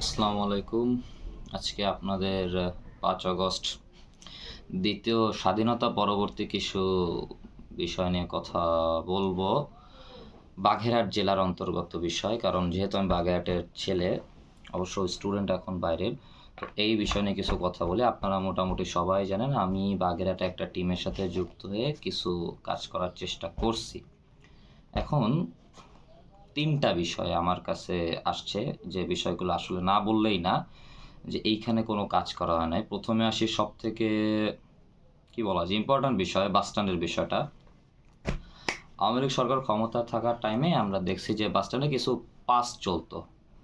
আসসালামু আলাইকুম। আজকে আপনাদের ৫ আগস্ট দ্বিতীয় স্বাধীনতা পরবর্তী কিছু বিষয় নিয়ে কথা বলবো। বাগেরহাট জেলার অন্তর্গত বিষয়। কারণ যেহেতু আমি বাগেরহাটের ছেলে, অবশ্য স্টুডেন্ট এখন বাইরের। তো এই বিষয় নিয়ে কিছু কথা বলি। আপনারা মোটামুটি সবাই জানেন আমি বাগেরহাটে একটা টিমের সাথে যুক্ত হয়ে কিছু কাজ করার চেষ্টা করছি। এখন ৩ টা বিষয় আমার কাছে আসছে, যে বিষয়গুলো আসলে না বললেই না, যে এইখানে কোনো কাজ করা হয় নাই। ১ম এ আসি সবথেকে কি বলা যায় ইম্পোর্টেন্ট বিষয়, বাস স্ট্যান্ডের বিষয়টা। আওয়ামী লীগ সরকার ক্ষমতায় থাকার টাইমে আমরা দেখছি যে বাস স্ট্যান্ডে কিছু পাস চলতো।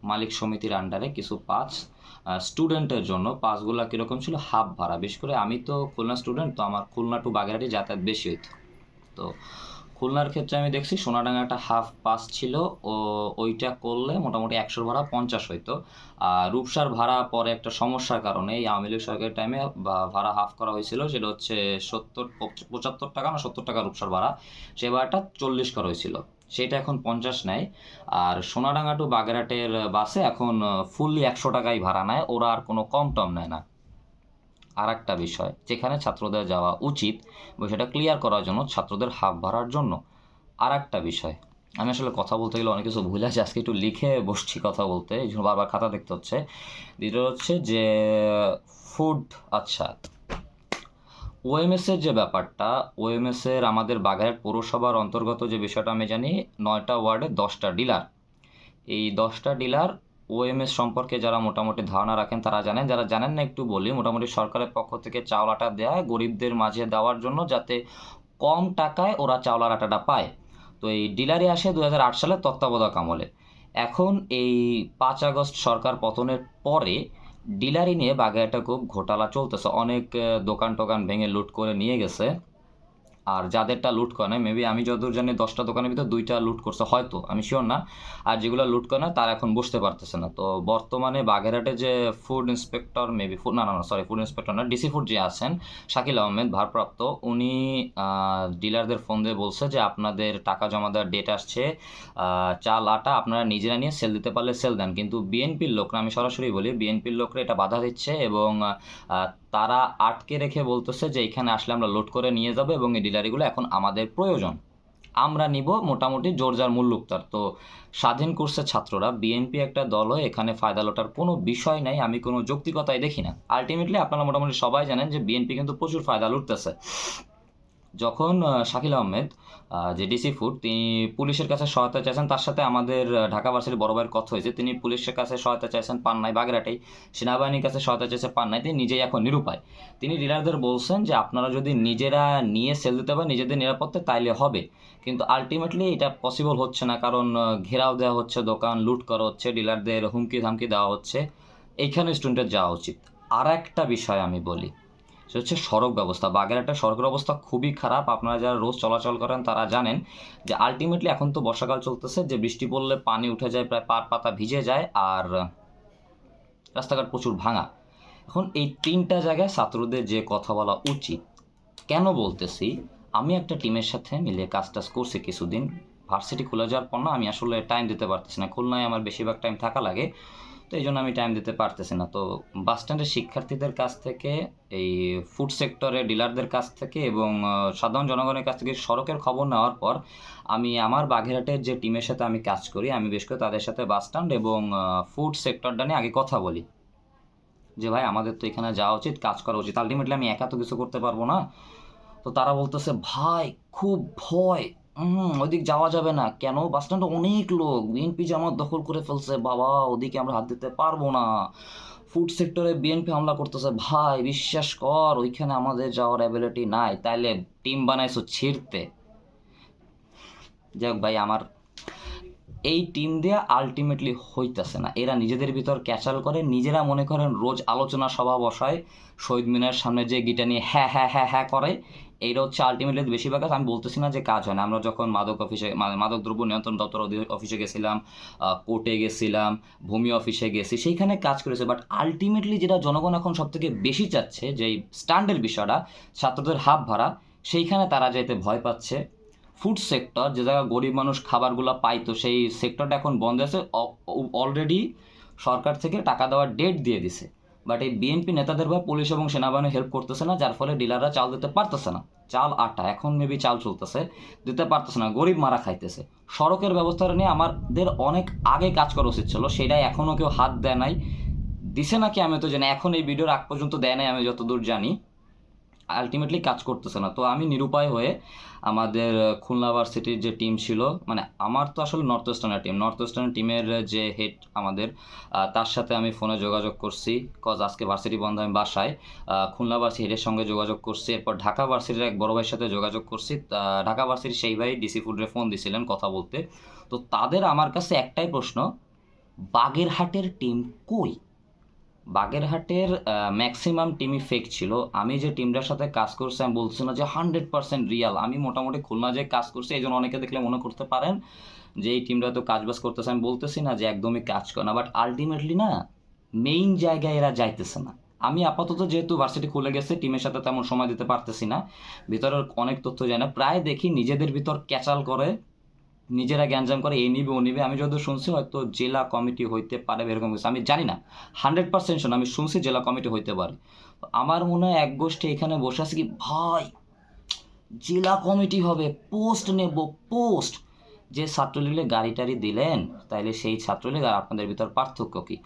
মালিক সমিতির আন্ডারে কিছু পাস স্টুডেন্টের জন্য। পাসগুলা কিরকম ছিল? হাফ ভাড়া। বিশেষ করে আমি তো খুলনা স্টুডেন্ট, তো আমার খুলনা টু বাগেরহাটে যাতায়াত বেশি হইতো। তো খুলনার ক্ষেত্রে আমি দেখছি সোনাডাঙ্গা একটা হাফ পাস ছিল, ও ওইটা করলে মোটামুটি ১০০ ভাড়া ৫০ হইতো। আর রূপসার ভাড়া পরে একটা সমস্যার কারণে এই আওয়ামী লীগ সরকারের টাইমে ভাড়া হাফ করা হয়েছিল, সেটা হচ্ছে ৭৫ টাকা না ৭০ টাকা রূপসার ভাড়া। সে ভাড়াটা ৪০ করা হয়েছিল, সেটা এখন ৫০ নেয়। আর সোনাডাঙ্গা টু বাগেরহাটের বাসে এখন ফুললি ১০০ টাকাই ভাড়া নেয়, ওরা আর কোনো কম টম নেয় না। আর একটা বিষয় যেখানে ছাত্রদের যাওয়া উচিত, বিষয়টা ক্লিয়ার করার জন্য, ছাত্রদের হাফ ভাড়ার জন্য। আর একটা বিষয়, আমি আসলে কথা বলতে গেলে অনেক কিছু ভুলে যাচ্ছি, আজকে একটু লিখে বসছি কথা বলতে, এই জন্য বারবার খাতা দেখতে হচ্ছে। দ্বিতীয় হচ্ছে যে ফুড, আচ্ছা, ওএমএস এর যে ব্যাপারটা, ওএমএস এর আমাদের বাগেরহাট পৌরসভার অন্তর্গত যে বিষয়টা আমি জানি, ৯টা ওয়ার্ডে ১০টা ডিলার। এই ১০টা ডিলার ওএমএস সম্পর্কে যারা মোটামুটি ধারণা রাখেন তারা জানেন, যারা জানেন না একটু বলি। মোটামুটি সরকারের পক্ষ থেকে চাউল আটা দেয়া হয় গরিবদের মাঝে দেওয়ার জন্য, যাতে কম টাকায় ওরা চাউল আর আটাটা পায়। তো এই ডিলারই আসে ২০০৮ সালে তত্ত্বাবধায়ক আমলে। এখন এই ৫ আগস্ট সরকার পতনের পরে ডিলারি নিয়ে বাগেরহাটে খুব ঘোটালা চলতেছে। অনেক দোকান টোকান ভেঙে লুট করে নিয়ে গেছে। আর যাদেরটা লুট করে নাই, মেবি আমি যতদূর জানি ১০টা দোকানের ভিতর ২টা লুট করছে হয়তো, আমি শিওর না। আর যেগুলো লুট করে না তারা এখন বসতে পারতেছে না। তো বর্তমানে বাগেরহাটে যে ফুড ইন্সপেক্টর, মেবি ফুড, না না না সরি, ফুড ইন্সপেক্টর না, ডিসি ফুড যে আছেন শাকিল আহমেদ ভারপ্রাপ্ত, উনি ডিলারদের ফোন দিয়ে বলছে যে আপনাদের টাকা জমা দেওয়ার ডেট আসছে, চাল আটা আপনারা নিজেরা নিয়ে সেল দিতে পারলে সেল দেন। কিন্তু বিএনপির লোকরা, আমি সরাসরি বলি, বিএনপির লোকরা এটা বাধা দিচ্ছে এবং তারা আটকে রেখে বলতেছে যে এখানে আসলে আমরা লোড করে নিয়ে যাবো এবং এই ডিলারিগুলো এখন আমাদের প্রয়োজন, আমরা নিব, মোটামুটি জোরজার মূল্য তার। তো স্বাধীন করছে ছাত্ররা, বিএনপি একটা দল হয়ে এখানে ফায়দা লোটার কোনো বিষয় নাই, আমি কোনো যৌক্তিকতাই দেখি না। আলটিমেটলি আপনারা মোটামুটি সবাই জানেন যে বিএনপি কিন্তু প্রচুর ফায়দা লুটতেছে। যখন শাকিল আহমেদ, যে ডিসি ফুড, তিনি পুলিশের কাছে সহায়তা চাইছেন, তার সাথে আমাদের ঢাকা ভার্সিটির বড় ভাইয়ের কথা হয়েছে, তিনি পুলিশের কাছে সহায়তা চাইছেন, পান নাই, বাগেরহাটেই সেনাবাহিনীর কাছে সহায়তা চাইছে, পান নাই, তিনি নিজেই এখন নিরুপায়। তিনি ডিলারদের বলছেন যে আপনারা যদি নিজেরা নিয়ে সেল দিতে পারেন নিজেদের নিরাপত্তায় তাইলে হবে। কিন্তু আলটিমেটলি এটা পসিবল হচ্ছে না, কারণ ঘেরাও দেওয়া হচ্ছে, দোকান লুট করা হচ্ছে, ডিলারদের হুমকি ধামকি দেওয়া হচ্ছে। এইখানে স্টুডেন্টের যাওয়া উচিত। আর একটা বিষয় আমি বলি, সেটা হচ্ছে সড়ক ব্যবস্থা। বাগেরহাটের সড়কের অবস্থা খুবই খারাপ। আপনারা যারা রোজ চলাচল করেন তারা জানেন যে আলটিমেটলি এখন তো বর্ষাকাল চলতেছে, যে বৃষ্টি পড়লে পানি উঠে যায়, প্রায় পার পাতা ভিজে যায়, আর রাস্তাঘাট প্রচুর ভাঙা। এখন এই ৩টা জায়গায় ছাত্রদের যে কথা বলা উচিত, কেন বলতেছি, আমি একটা টিমের সাথে মিলে কাজ টাজ করছি কিছুদিন। ভার্সিটি খুলে যাওয়ার পর না আমি আসলে টাইম দিতে পারতেছি না, খুলনায় আমার বেশিরভাগ টাইম থাকা লাগে, তো এই জন্য আমি টাইম দিতে পারতেছি না। তো বাস স্ট্যান্ডের শিক্ষার্থীদের কাছ থেকে, এই ফুড সেক্টরের ডিলারদের কাছ থেকে এবং সাধারণ জনগণের কাছ থেকে সড়কের খবর নেওয়ার পর আমি আমার বাগেরহাটের যে টিমের সাথে আমি কাজ করি, আমি বেশ করে তাদের সাথে বাস স্ট্যান্ড এবং ফুড সেক্টরটা নিয়ে আগে কথা বলি, যে ভাই আমাদের তো এখানে যাওয়া উচিত, কাজ করা উচিত, আলটিমেটলি আমি একা তো কিছু করতে পারবো না। তো তারা বলতেছে ভাই খুব ভয়, ওইদিক যাওয়া যাবে না। কেন? বাস স্ট্যান্ডে অনেক লোক, বিএনপি জামাত দখল করে ফেলছে বাবা, ওদিকে আমরা হাত দিতে পারবো না। ফুড সেক্টরে বিএনপি হামলা করতেছে, ভাই বিশ্বাস কর ওইখানে আমাদের যাওয়ার অ্যাবিলিটি নাই, তাইলে টিম বানাইছো ছিঁড়তে। যাই হোক ভাই, আমার এই টিম দিয়ে আলটিমেটলি হইতাছে না। এরা নিজেদের ভিতর ক্যাচাল করে, নিজেরা মনে করেন রোজ আলোচনা সভা বসায়, শহীদ মিনারের সামনে যে গিটা নিয়ে হ্যাঁ হ্যাঁ হ্যাঁ হ্যাঁ করে। এইটা হচ্ছে আলটিমেটলি বেশিরভাগ কাজ। আমি বলতেছি না যে কাজ হয় না। আমরা যখন মাদক অফিসে, মাদক দ্রব্য নিয়ন্ত্রণ দপ্তর অফিসে গেছিলাম, কোর্টে গেছিলাম, ভূমি অফিসে গেছি, সেইখানে কাজ করেছে। বাট আলটিমেটলি যেটা জনগণ এখন সব থেকে বেশি চাচ্ছে, যে এই স্ট্যান্ডের বিষয়টা, ছাত্রদের হাফ ভাড়া, সেইখানে তারা যাইতে ভয় পাচ্ছে। ফুড সেক্টর, যে জায়গায় গরিব মানুষ খাবারগুলো পাইতো, সেই সেক্টরটা এখন বন্ধ আছে। অলরেডি সরকার থেকে টাকা দেওয়ার ডেট দিয়ে দিছে, বাট এই বিএনপি নেতাদের বা পুলিশ এবং সেনাবাহিনী হেল্প করতেছে না, যার ফলে ডিলাররা চাল দিতে পারতেছে না। চাল আটা এখন মেবি চাল চলতেছে, দিতে পারতেছে না, গরিব মারা খাইতেছে। সড়কের ব্যবস্থাটা নিয়ে আমাদের অনেক আগে কাজ করা উচিত ছিল, সেটাই এখনও কেউ হাত দেয় নাই। দিছে নাকি আমি তো জানি, এখন এই ভিডিওর আগ পর্যন্ত দেয় নাই আমি যতদূর জানি। আলটিমেটলি কাজ করতেছে না। তো আমি নিরুপায় হয়ে আমাদের খুলনা ভার্সিটির যে টিম ছিল, মানে আমার তো আসলে নর্থ ওয়েস্টার্নের টিমের যে হেড আমাদের, তার সাথে আমি ফোনে যোগাযোগ করছি, কজ আজকে ভার্সিটি বন্ধ, আমি বাসায়। খুলনা ভার্সিটি হেডের সঙ্গে যোগাযোগ করছি, এরপর ঢাকা ভার্সিটির এক বড় ভাইয়ের সাথে যোগাযোগ করছি। ঢাকা ভার্সিটির সেই ভাই ডিসি ফুডে ফোন দিছিলেন কথা বলতে। তো তাদের আমার কাছে একটাই প্রশ্ন, বাগেরহাটের টিম কই? বাগেরহাটের ম্যাক্সিমাম টিমই ফেক ছিল। আমি যে টিমটার সাথে কাজ করছি আমি বলছি না যে 100% রিয়াল। আমি মোটামুটি খুলনা যে কাজ করছি, এই জন্য অনেকে দেখলে মনে করতে পারেন যে এই টিমটা তো কাজবাজ করতেছে। আমি বলতেছি না যে একদমই কাজ করে না, বাট আলটিমেটলি না, মেইন জায়গায় এরা যাইতেছে না। আমি আপাতত যেহেতু ভার্সিটি খুলে গেছে, টিমের সাথে তেমন সময় দিতে পারতেছি না, ভিতরের অনেক তথ্য জানি না, প্রায় দেখি নিজেদের ভিতর ক্যাচাল করে, নিজেরা গ্যাঞ্জাম করে, এই নিবে ও নিবে। আমি যত শুনছি হয়তো জেলা কমিটি হইতে পারে, এরকম কিছু আমি জানি না 100% শুন, আমি শুনছি জেলা কমিটি হইতে পারে। আমার মনে হয় এক গোষ্ঠী এখানে বসে আছে কি, ভাই জেলা কমিটি হবে, পোস্ট নেব, পোস্ট। যে ছাত্রলীগে গাড়ি টাড়ি দিলেন, তাইলে সেই ছাত্রলীগ আর আপনাদের ভিতর পার্থক্য কি?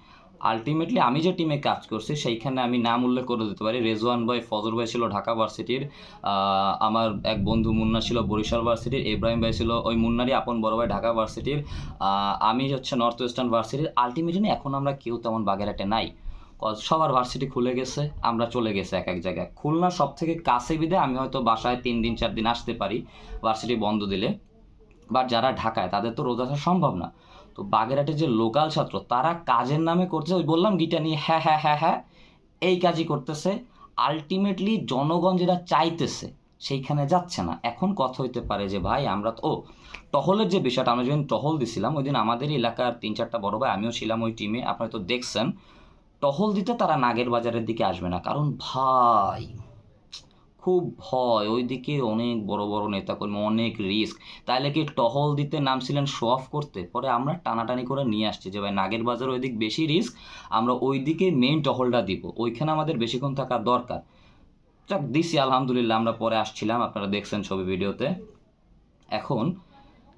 আলটিমেটলি আমি যে টিমে কাজ করছি সেইখানে আমি নাম উল্লেখ করে দিতে পারি। রেজওয়ান ভাই, ফজর ভাই ছিল ঢাকা ভার্সিটির, আমার এক বন্ধু মুন্না ছিল বরিশাল ভার্সিটির, ইব্রাহিম ভাই ছিল ওই মুন্নারই আপন বড় ভাই ঢাকা ভার্সিটির, আমি হচ্ছে নর্থ ওয়েস্টার্ন ভার্সিটির। আলটিমেটলি এখন আমরা কেউ তেমন বাগেরহাটে নাই, সবার ভার্সিটি খুলে গেছে, আমরা চলে গেছে এক এক জায়গায়। খুলনা সব থেকে কাছে বিদে আমি হয়তো বাসায় 3 দিন 4 দিন আসতে পারি ভার্সিটি বন্ধ দিলে, বাট যারা ঢাকায় তাদের তো রোজ আসা সম্ভব না। তো বাগেরহাটের যে লোকাল ছাত্র, তারা কাজের নামে করছে, ওই বললাম গিটা নিয়ে হ্যাঁ হ্যাঁ হ্যাঁ হ্যাঁ এই কাজই করতেছে। আলটিমেটলি জনগণ যেটা চাইতেছে সেইখানে যাচ্ছে না। এখন কথা হইতে পারে যে ভাই আমরা তো, টহলের যে বিষয়টা, আমরা যখন টহল দিছিলাম ওই দিন আমাদের এলাকার 3-4টা বড় ভাই, আমিও ছিলাম ওই টিমে, আপনারা তো দেখছেন, টহল দিতে তারা নাগের বাজারের দিকে আসবে না, কারণ ভাই খুব ভয়, ওইদিকে অনেক বড় বড় নেতাকর্মী, অনেক রিস্ক। তাইলে কি টহল দিতে নামছিলেন শো অফ করতে? পরে আমরা টানাটানি করে নিয়ে আসছি যে ভাই নাগের বাজার ওইদিক বেশি রিস্ক, আমরা ওইদিকে মেইন টহলটা দিব, ওইখানে আমাদের বেশিক্ষণ থাকা দরকার। যাক দিছি আলহামদুলিল্লাহ, আমরা পরে আসছিলাম, আপনারা দেখছেন ছবি ভিডিওতে। এখন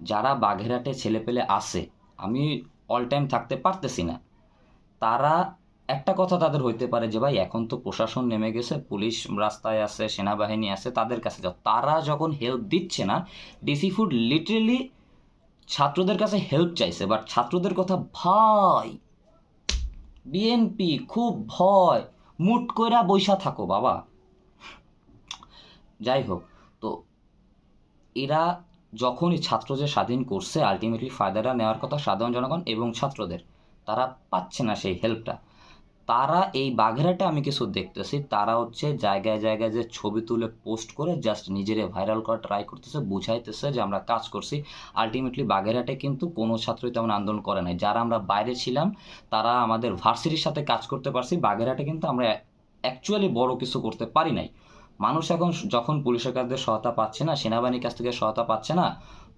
যারা বাঘেরহাটে ছেলেপেলে আসে, আমি অল টাইম থাকতে পারতেছি না, তারা একটা কথা তাদের হইতে পারে যে ভাই এখন তো প্রশাসন নেমে গেছে, পুলিশ রাস্তায় আছে, সেনাবাহিনী আছে, তাদের কাছে যাও। তারা যখন হেল্প দিচ্ছে না, ডিসি ফুড লিটারেলি ছাত্রদের কাছে হেল্প চাইছে, বাট ছাত্রদের কথা ভাই, বিএনপি খুব ভয়, মুট কইরা বইসা থাকো বাবা। যাই হোক, তো এরা যখনই ছাত্র যে স্বাধীন করছে, আলটিমেটলি ফায়দাটা নেওয়ার কথা সাধারণ জনগণ এবং ছাত্রদের, তারা পাচ্ছে না সেই হেল্পটা। তারা এই বাঘেরহাটে আমি কিছু দেখতেছি, তারা হচ্ছে জায়গায় জায়গায় যে ছবি তুলে পোস্ট করে জাস্ট নিজেরে ভাইরাল করা ট্রাই করতেছে, বুঝাইতেছে যে আমরা কাজ করছি। আলটিমেটলি বাঘেরহাটে কিন্তু কোনো ছাত্রই তেমন আন্দোলন করে নাই। যারা আমরা বাইরে ছিলাম তারা আমাদের ভার্সিটির সাথে কাজ করতে পারছি, বাঘেরহাটে কিন্তু আমরা অ্যাকচুয়ালি বড় কিছু করতে পারি নাই। মানুষ এখন যখন পুলিশের কাছ থেকে সহায়তা পাচ্ছে না, সেনাবাহিনীর কাছ থেকে সহায়তা পাচ্ছে না,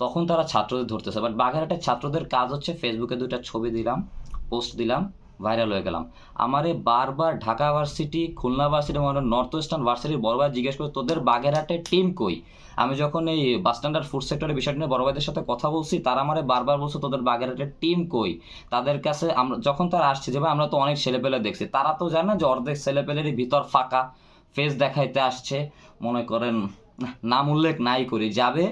তখন তারা ছাত্রদের ধরতেছে। বাট বাগেরহাটের ছাত্রদের কাজ হচ্ছে ফেসবুকে 2টা ছবি দিলাম, পোস্ট দিলাম, ভাইরাল হয়ে গেলাম। আমারে বারবার Dhaka varsity, Khulna varsity, north western ভার্সিটির বড় ভাই জিজ্ঞেস করে তোদের বাগেরহাটের টিম কই? আমি যখন এই বাস স্ট্যান্ডার্ড ফুড সেক্টরের বিষয়টা নিয়ে বড় ভাইদের সাথে কথা বলছি, তারা আমারে বারবার বলছে তোদের বাগেরহাটের টিম কই? তাদের কাছে আমরা যখন তারা আসছে যে ভাই আমরা তো অনেক ছেলেপেলে দেখছি, তারা তো জানে না যে অর্ধেক ছেলেপেলেরই ভিতর ফাঁকা, ফেস দেখাইতে আসছে। মনে করেন নাম উল্লেখ নাই করি, যাবে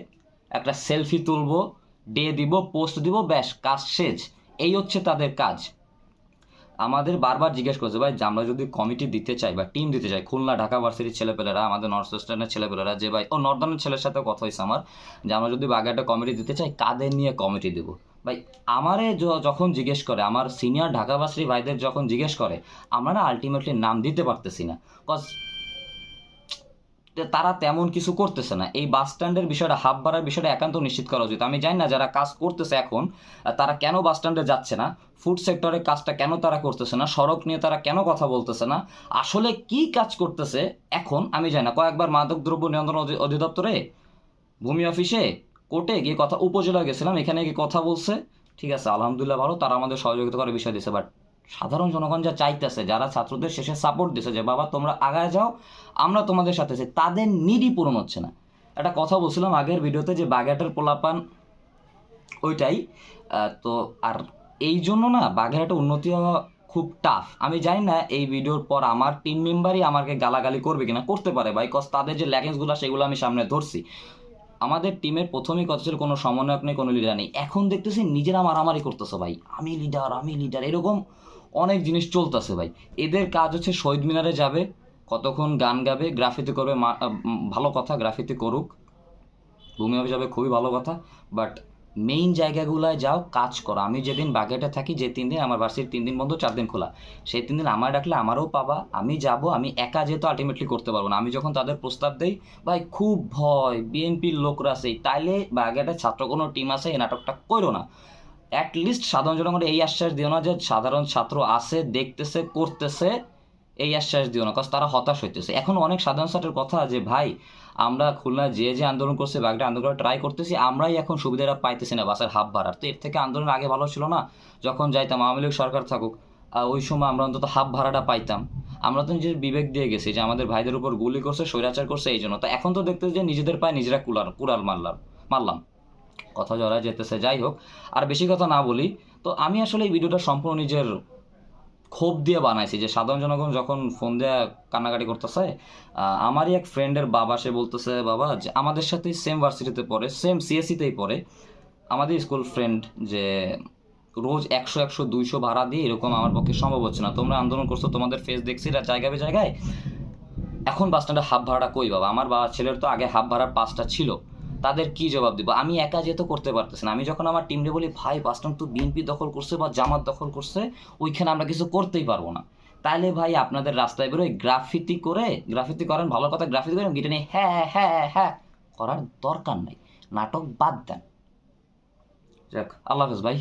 একটা সেলফি তুলবো, ডে দিব, পোস্ট দিব, ব্যাস কাজ শেষ। এই হচ্ছে তাদের কাজ। আমাদের বারবার জিজ্ঞেস করছে ভাই যে আমরা যদি কমিটি দিতে চাই বা টিম দিতে চাই, খুলনা ঢাকা ভার্সিটির ছেলেপেলেরা, আমাদের নর্থ ওয়েস্টার্নের ছেলেপেলেরা, যে ভাই ও নর্দার্নের ছেলের সাথে কথা হয়েছে আমার, যে আমরা যদি বাগেরহাটে কমিটি দিতে চাই, কাদের নিয়ে কমিটি দেব? ভাই আমারে যখন জিজ্ঞেস করে, আমার সিনিয়র ঢাকা ভার্সিটি ভাইদের যখন জিজ্ঞেস করে, আমরা না আলটিমেটলি নাম দিতে পারতেছি না, কজ তারা তেমন কিছু করতেছে না। এই বাস স্ট্যান্ডের বিষয়টা, হাব বাড়ার বিষয়টা একান্ত নিশ্চিত করা উচিত। আমি জানি না যারা কাজ করতেছে এখন, তারা কেন বাস স্ট্যান্ডে যাচ্ছে না, ফুড সেক্টরের কাজটা কেন তারা করতেছে না, সড়ক নিয়ে তারা কেন কথা বলতেছে না, আসলে কি কাজ করতেছে এখন আমি জানি না। কয়েকবার মাদক দ্রব্য নিয়ন্ত্রণ অধিদপ্তরে, ভূমি অফিসে, কোর্টে গিয়ে কথা, উপজেলা গেছিলাম, এখানে গিয়ে কথা বলছে, ঠিক আছে আলহামদুলিল্লাহ ভালো, তারা আমাদের সহযোগিতা করার বিষয় দিয়েছে, বাট সাধারণ জনগণ যা চাইতেছে, যারা ছাত্রদের শেষে সাপোর্ট দিছে যে বাবা তোমরা আগায় যাও, আমরা তোমাদের সাথে আছি, তাদের নিডই পূরণ হচ্ছে না। একটা কথা বলছিলাম আগের ভিডিওতে যে বাগেরহাটের পোলাপান ওইটাই। তো আর এই জন্য না বাগেরহাটে উন্নতি হওয়া খুব টাফ। আমি জানি না এই ভিডিওর পর আমার টিম মেম্বারই আমাকে গালাগালি করবে কিনা, করতে পারে ভাই, কজ তাদের যে ল্যাকিংসগুলো সেগুলো আমি সামনে ধরছি। আমাদের টিমের প্রথমেই কথা ছিল কোনো সমন্বয়ক নেই, কোনো লিডার নেই। এখন দেখতেছি নিজেরা মারামারি করতেছে ভাই, আমি লিডার, এরকম অনেক জিনিস চলতেছে ভাই। এদের কাজ হচ্ছে শহীদ মিনারে যাবে, কতক্ষণ গান গাবে, গ্রাফিতি করবে, ভালো কথা, গ্রাফিতি করুক, ভূমি অফিস খুবই ভালো কথা, বাট মেইন জায়গাগুলোয় যাও, কাজ করো। আমি যেদিন বাগেটে থাকি, যে 3 দিন আমার ভার্সিটি 3 দিন বন্ধ 4 দিন খোলা, সেই 3 দিন আমার ডাকলে আমারও পাবা, আমি যাব। আমি একা যেহেতু আলটিমেটলি করতে পারবো না। আমি যখন তাদের প্রস্তাব দেই ভাই খুব ভয়, বিএনপির লোকরা আছে, তাইলে বাগেটে ছাত্র কোনো টিম আছে, এই নাটকটা করো না। অ্যাটলিস্ট সাধারণ জনগণের এই আশ্বাস দিও না যে সাধারণ ছাত্র আছে, দেখতেছে, করতেছে, এই আশ্বাস দিও না, কজ তারা হতাশ হইতেছে। এখন অনেক সাধারণ ছাত্রের কথা যে ভাই আমরা খুলনা যে আন্দোলন করছে, বাগেরহাটে আন্দোলন করার ট্রাই করতেছি, আমরাই এখন সুবিধাটা পাইতেছি না বাসের হাফ ভাড়ার। তো এর থেকে আন্দোলন আগে ভালো ছিল না, যখন যাইতাম আওয়ামী লীগ সরকার থাকুক, ওই সময় আমরা অন্তত হাফ ভাড়াটা পাইতাম। আমরা তো নিজের বিবেক দিয়ে গেছি যে আমাদের ভাইদের উপর গুলি করছে, স্বৈরাচার করছে, এই জন্য। তো এখন তো দেখতেছি যে নিজেদের পায়ে নিজেরা কুড়াল মারলাম, কথা জড়ায় যেতেছে। যাই হোক, আর বেশি কথা না বলি। তো আমি আসলে এই ভিডিওটা সম্পূর্ণ নিজের ক্ষোভ দিয়ে বানাইছি যে সাধারণ জনগণ যখন ফোন দিয়ে কান্নাকাটি করতেছে। আমারই এক ফ্রেন্ডের বাবা, সে বলতেছে বাবা যে আমাদের সাথে সেম ভার্সিটিতে পড়ে, সেম সিএসসিতেই পড়ে, আমাদের স্কুল ফ্রেন্ড, যে রোজ 100 100 200 ভাড়া দিয়ে এরকম আমার পক্ষে সম্ভব হচ্ছে না। তোমরা আন্দোলন করছো, তোমাদের ফেস দেখছি জায়গায় জায়গায়, এখন বাস স্ট্যান্ডে হাফ ভাড়াটা কই বাবা? আমার বাবা ছেলের তো আগে হাফ ভাড়ার পাসটা ছিল, তাদের কি জবাব দিব? আমি একা যেহেতু করতে পারতেছি না। আমি যখন আমার টিমরে বলি ভাই বাস স্ট্যান্ড তো বিএনপি দখল করছে বা জামাত দখল করছে, ওইখানে আমরা কিছু করতেই পারবো না, তাইলে ভাই আপনাদের রাস্তায় বেরোয় গ্রাফিতি করেন, ভালো কথা, গ্রাফিতি করেন, গিটে নিয়ে হ্যাঁ হ্যাঁ হ্যাঁ করার দরকার নাই, নাটক বাদ দেন। যাক, আল্লাহ হাফেজ ভাই।